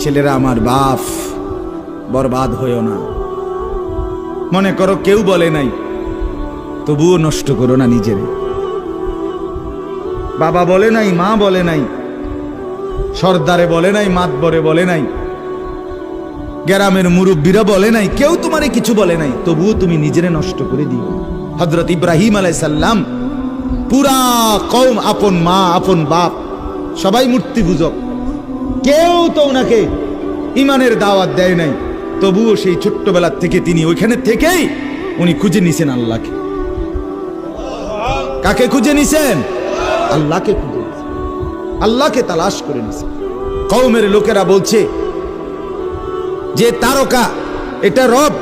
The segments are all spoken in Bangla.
ছেলেরা আমার বাপ, বরবাদ হইও না। মনে করো কেউ বলে নাই, তবুও নষ্ট করো না নিজের। বাবা বলে নাই, মা বলে নাই, সর্দারে বলে নাই, মাতবরে বলে নাই, গ্রামের মুরব্বীরা বলে নাই, কেউ তোমারে কিছু বলে নাই, তবুও তুমি নিজেরে নষ্ট করে দিও। হযরত ইব্রাহিম আলাইহিস সালাম পুরা কওম, আপন মা, আপন বাপ, সবাই মূর্তি পূজক, কেউ তো ওনাকে ইমানের দাওয়াত দেয় নাই, তবুও সেই ছোট্টবেলার থেকে তিনি ওইখানে থেকেই উনি খুঁজে নিছেন আল্লাহকে। কাকে খুঁজে নিছেন? আল্লাহকে খুঁজে নিছেন, আল্লাহকে তালাশ করে নিছেন। কওমের লোকেরা বলছে যে তারকা এটা রব।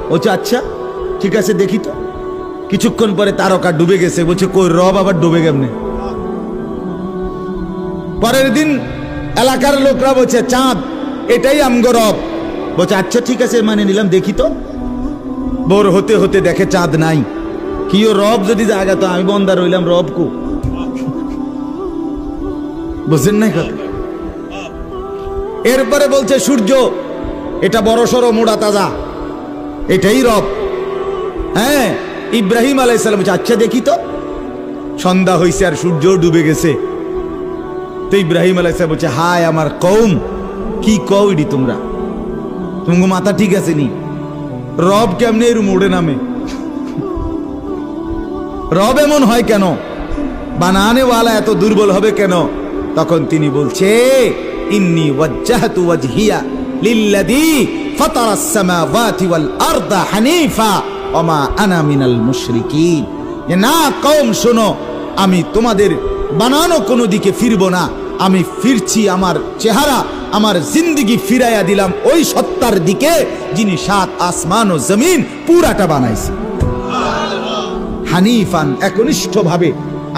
বলছে আচ্ছা ঠিক আছে দেখি তো। কিছুক্ষণ পরে তারকা ডুবে গেছে। বলছে কই রব আবার ডুবে কেমনে? পরের দিন এলাকার লোকরা বলছে চাঁদ, এটাই আমগো রব। বলছে আচ্ছা ঠিক আছে মানে নিলাম, দেখি তো। ভোর হতে হতে দেখে চাঁদ নাই। কিও রব যদি জায়গা তো আমি বন্দা রইলাম, রব কো? বুঝছেন না কথা? এরপরে বলছে সূর্য, এটা বড় সড়ো মোড়া তাজা, এটাই রব। হ্যাঁ, ইব্রাহিম আলাইহিস সালাম বলছে আচ্ছা দেখি তো। সন্ধ্যা হইছে আর সূর্য ডুবে গেছে। তো ইব্রাহিম আলাইহিস সালাম বলছে হায় আমার কওম, কি কও ইডি তোমরা? তোমার মাথা ঠিক আছে নি? রব কেমনে এর মোড়ে নামে? রব এমন হয় কেন? বানানে ওয়ালা এত দুর্বল হবে কেন? তখন তিনি বলছে ইন্নী ওয়াজ্জাহতু ওয়াজহিয়া লিল্লাযী ফাতারাস সামাওয়াতি ওয়াল আরদা হানিফা ওয়া মা আনা মিনাল মুশরিকিন। না কওম শোনো, আমি তোমাদের বানানো কোনো দিকে ফিরবো না, আমি ফিরছি আমার চেহারা, আমার জিন্দেগি ফিরাইয়া দিলাম ওই সত্তার দিকে যিনি সাত আসমান ও জমিন পুরাটা বানাইছে। হানিফান, একনিষ্ঠভাবে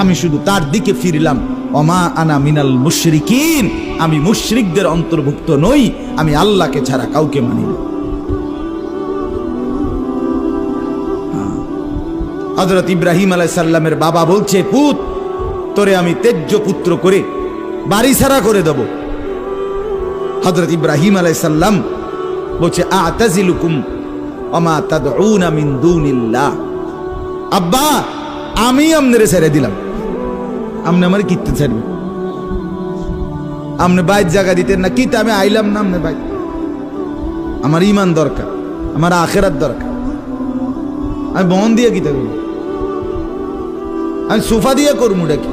আমি শুধু তার দিকে ফিরলাম। ওমা আনা মিনাল মুশরিকিন, আমি মুশরিকদের অন্তর্ভুক্ত নই, আমি আল্লাহকে ছাড়া কাউকে মানি না। হযরত ইব্রাহিম আলাইহিস সালামের বাবা বলছে পুত, তোরে আমি তেজ্য পুত্র করে বাড়ি ছাড়া করে দেব। হযরত ইব্রাহিম আলাইহিস সালাম বলছে আ'তাজিলুকুম ওয়া মা তাদউনা মিন দুনিল্লাহ। আব্বা আমি আমনেরে ছেড়ে দিলাম, আমনে আমার কিতে ছাড়বে? আমনে বাইত জায়গা দিতেন না, কিতে আমি আইলাম না আমনে বাইত। আমার ঈমান দরকার, আমার আখিরাত দরকার। আমি বন দিয়ে কিতে করব? আমি সোফা দিয়ে করবো কি?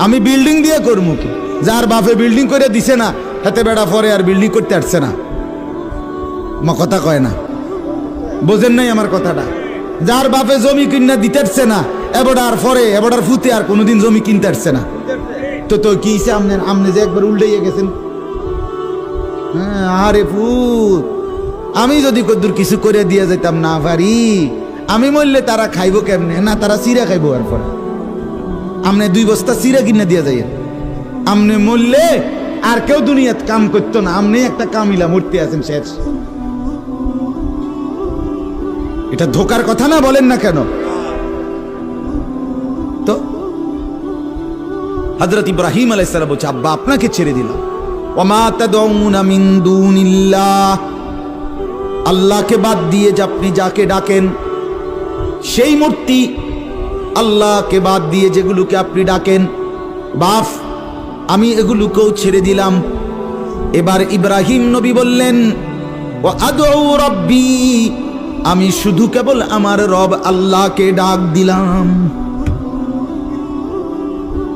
আমি বিল্ডিং দিয়ে করবো কি? যার বাপে বিল্ডিং করে দিছে না, হাতে বেড়া পরে আর বিল্ডিং করতে আসছে না, মা কথা কয় না, বোঝেন নাই আমার কথাটা? যার বাপে জমি কিনা দিতে আসছে না, এবড়ার পরে এবড়ার ফুতে আর কোনোদিন জমি কিনতে আসছে না, তো তো কি আমনে আমনে যে একবার উল্টাইয়া গেছেন। হ্যাঁ আরে ফুত, আমি যদি কদ্দুর কিছু করে দিয়ে যেতাম না পারি, আমি মরলে তারা খাইবো কেমনে? না তারা চিরা খাইবো। আর পরে আমনে 2 বস্তা চিরা কিনে দিয়ে যাই, আমনে মরলে আর কেউ দুনিয়াত কাম করতো না, আমনে একটা কামিলা মূর্তি আছেন শেষ। এটা ধোকার কথা না, বলেন না কেন? তো হযরত ইব্রাহিম আলাইহিস সালাম বলছে আব্বা আপনাকে ছেড়ে দিলাম। ওয়া মা তাদউনা মিন দুনিল্লাহ, আল্লাহকে বাদ দিয়ে আপনি যাকে ডাকেন সেই মূর্তি, আল্লাহকে বাদ দিয়ে যেগুলোকে আপনি ডাকেন বাপ, আমি এগুলোকেও ছেড়ে দিলাম। এবার ইব্রাহিম নবী বললেন ওয়া আদউ রাব্বি, আমি শুধু কেবল আমার রব আল্লাহকে ডাক দিলাম।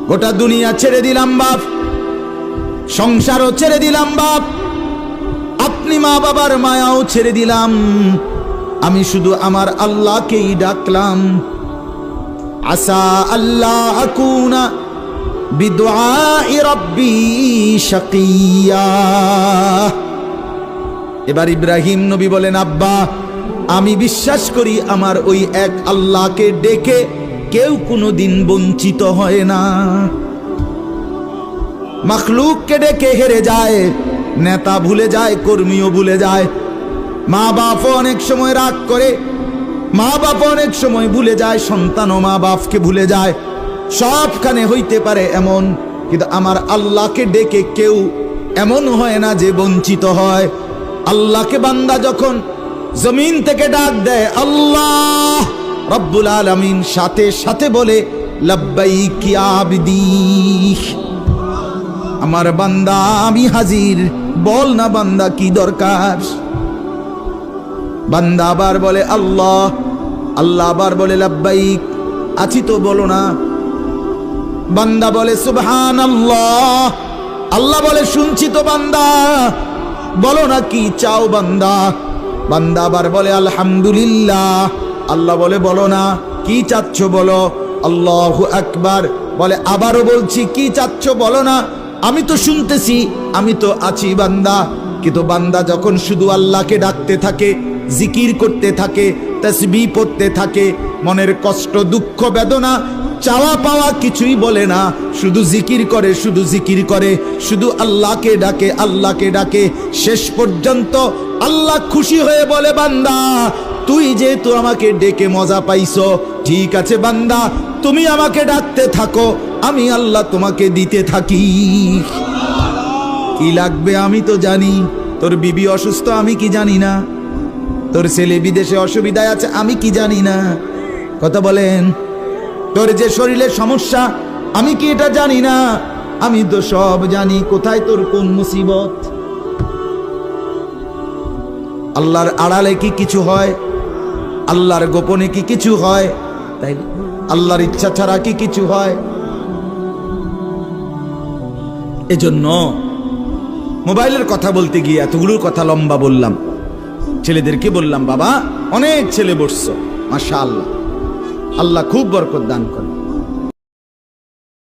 গোটা দুনিয়া ছেড়ে দিলাম বাপ, সংসারও ছেড়ে দিলাম বাপ, আপনি মা বাবার মায়াও ছেড়ে দিলাম, আমি শুধু আমার আল্লাহকেই ডাকলাম। আসা আল্লাহ আকুনা বিদুআই রাব্বি শাকিয়া। এবার ইব্রাহিম নবী বলেন আব্বা আমি বিশ্বাস করি আমার ওই এক আল্লাহকে ডেকে কেউ কোনোদিন বঞ্চিত হয় না। মাখলুককে ডেকে হেরে যায়, নেতা ভুলে যায়, কর্মীও ভুলে যায়, মা বাপ অনেক সময় রাগ করে, মা বাপ অনেক সময় ভুলে যায়, সন্তানও মা বাপকে ভুলে যায়, সবখানে হইতে পারে এমন, কিন্তু আমার আল্লাহকে ডেকে কেউ এমন হয় না যে বঞ্চিত হয়। আল্লাহকে বান্দা যখন জমিন থেকে ডাক দেয় আল্লাহ, রব্বুল আলামিন সাথে সাথে বলে লাব্বাইক ইয়া আবদি, আমার বান্দা আমি হাজির, বল না বান্দা কি দরকার। বান্দা আবার বলে আল্লাহ, আল্লাহ আবার বলে লাব্বাইক, আছি তো বলো না। বান্দা বলে সুবহানাল্লাহ, আল্লাহ বলে শুনছি তো বান্দা, বলো না কি চাও বান্দা। বান্দা আবার বলে আলহামদুলিল্লাহ, আল্লাহ বলে বলো না কি চাচ্ছ বলো। আল্লাহু আকবার, বলে আবারও বলছি কি চাচ্ছ বলো না, আমি তো শুনতেছি, আমি তো আছি বান্দা। কিন্তু বান্দা যখন শুধু আল্লাহকে ডাকতে থাকে, জিকির করতে থাকে, তাসবিহ পড়তে থাকে, মনের কষ্ট দুঃখ বেদনা চাওয়া পাওয়া কিছুই বলে না, শুধু জিকির করে, শুধু জিকির করে, শুধু আল্লাহকে ডাকে, আল্লাহকে ডাকে। শেষ পর্যন্ত আল্লাহ খুশি হয়ে বলে বান্দা তুই যেহেতু আমাকে ডেকে মজা পাইছো, ঠিক আছে বান্দা তুমি আমাকে ডাকতে থাকো, আমি আল্লাহ তোমাকে দিতে থাকি। কি লাগবে আমি তো জানি, তোর বিবি অসুস্থ আমি কি জানি না, তোর ছেলে বিদেশে অসুবিধায় আছে আমি কি জানি না, কথা বলেন। তোর যে শরীরের সমস্যা আমি কি এটা জানি না, আমি তো সব জানি, কোথায় তোর কোন মুসিবত। আল্লাহর আড়ালে কি কিছু হয়, আল্লাহর গোপনে কি কিছু হয়, তাই আল্লাহর ইচ্ছা ছাড়া কি কিছু হয়। এজন্য মোবাইলের কথা বলতে গিয়ে এতগুলোর কথা লম্বা বললাম। ছেলেদেরকে বললাম বাবা অনেক ছেলে বসছো, মাশাআল্লাহ, আল্লাহ খুব বরকত দান করে।